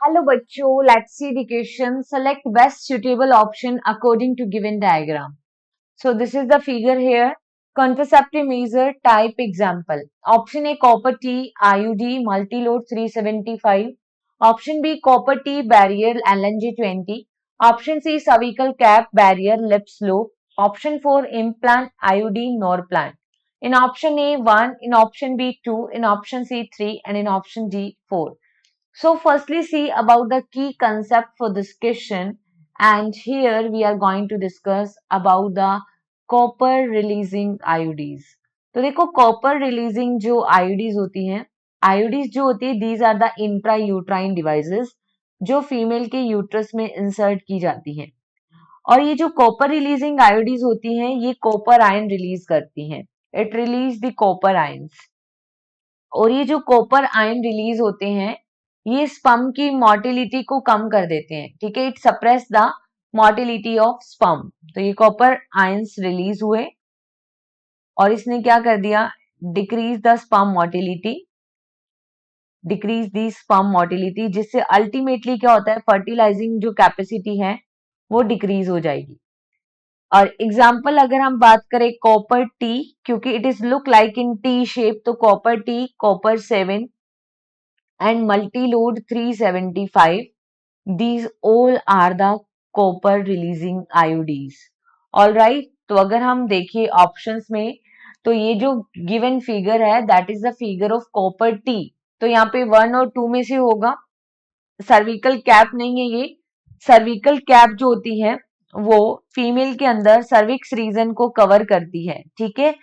Hello बच्चों, let's see the question. Select best suitable option according to given diagram. So this is the figure here. Contraceptive measure type example. Option A copper T IUD multi-load 375. Option B copper T barrier LNG20. Option C cervical cap barrier lip slope. Option 4 implant IUD Norplant. In option A 1, in option B 2, in option C 3 and in option D 4. So firstly see about the key concept for this question, and here we are going to discuss about the copper releasing IUDs. तो देखो copper releasing जो IUDs होती हैं, IUDs जो होती है these are the intrauterine devices जो female के यूट्रस में इंसर्ट की जाती हैं, और ये जो कॉपर रिलीजिंग आयोडीज होती हैं ये कॉपर आयन रिलीज करती हैं. It release the copper ions, और ये जो कॉपर आयन रिलीज होते हैं ये स्पर्म की मोटिलिटी को कम कर देते हैं. ठीक है, it suppress the motility of sperm. तो ये कॉपर आयंस रिलीज हुए और इसने क्या कर दिया, decrease the sperm motility, decrease the sperm motility, जिससे अल्टीमेटली क्या होता है, फर्टिलाइजिंग जो कैपेसिटी है वो डिक्रीज हो जाएगी. और एग्जाम्पल अगर हम बात करें कॉपर टी, क्योंकि it is look like in T shape, तो copper T, copper 7 and multi-load 375. These all are the copper releasing IUDs. All right, तो अगर हम देखिए ऑप्शंस में, तो ये जो गिवन फिगर है that is the figure of copper T. तो यहाँ पे 1 और 2 में से होगा. सर्विकल कैप नहीं है ये. सर्विकल कैप जो होती है वो फीमेल के अंदर सर्विक्स रीजन को कवर करती है. ठीक है,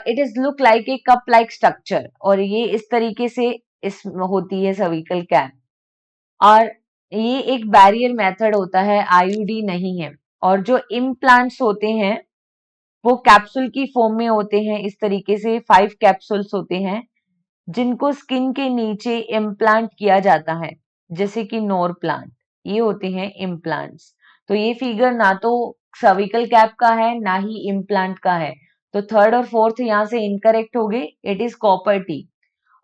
it is look like a cup like structure, और ये इस तरीके से इस होती है सर्विकल कैप, और ये एक बैरियर मेथड होता है, आईयूडी नहीं है. और जो इम्प्लांट्स होते हैं वो कैप्सूल की फॉर्म में होते हैं, इस तरीके से 5 कैप्सूल्स होते हैं जिनको स्किन के नीचे इम्प्लांट किया जाता है, जैसे कि नोर प्लांट. ये होते हैं इम्प्लांट्स. तो ये फिगर ना तो सर्विकल कैप का है ना ही इम्प्लांट का है, तो थर्ड और फोर्थ यहाँ से इनकरेक्ट हो गए. It is copper T.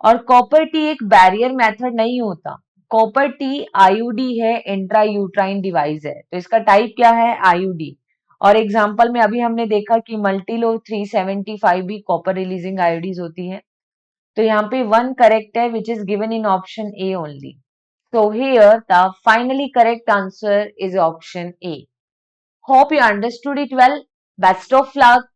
और कॉपर टी एक बैरियर मेथड नहीं होता. कॉपर टी आईयूडी है, इंट्रा यूट्राइन डिवाइस है, तो इसका टाइप क्या है, आईयूडी. और एग्जांपल में अभी हमने देखा कि मल्टीलो 375 भी कॉपर रिलीजिंग आईयूडीज होती है. तो यहाँ पे 1 करेक्ट है which is given in option A only. So here the finally correct answer is option A. Hope you understood it well. Best of luck.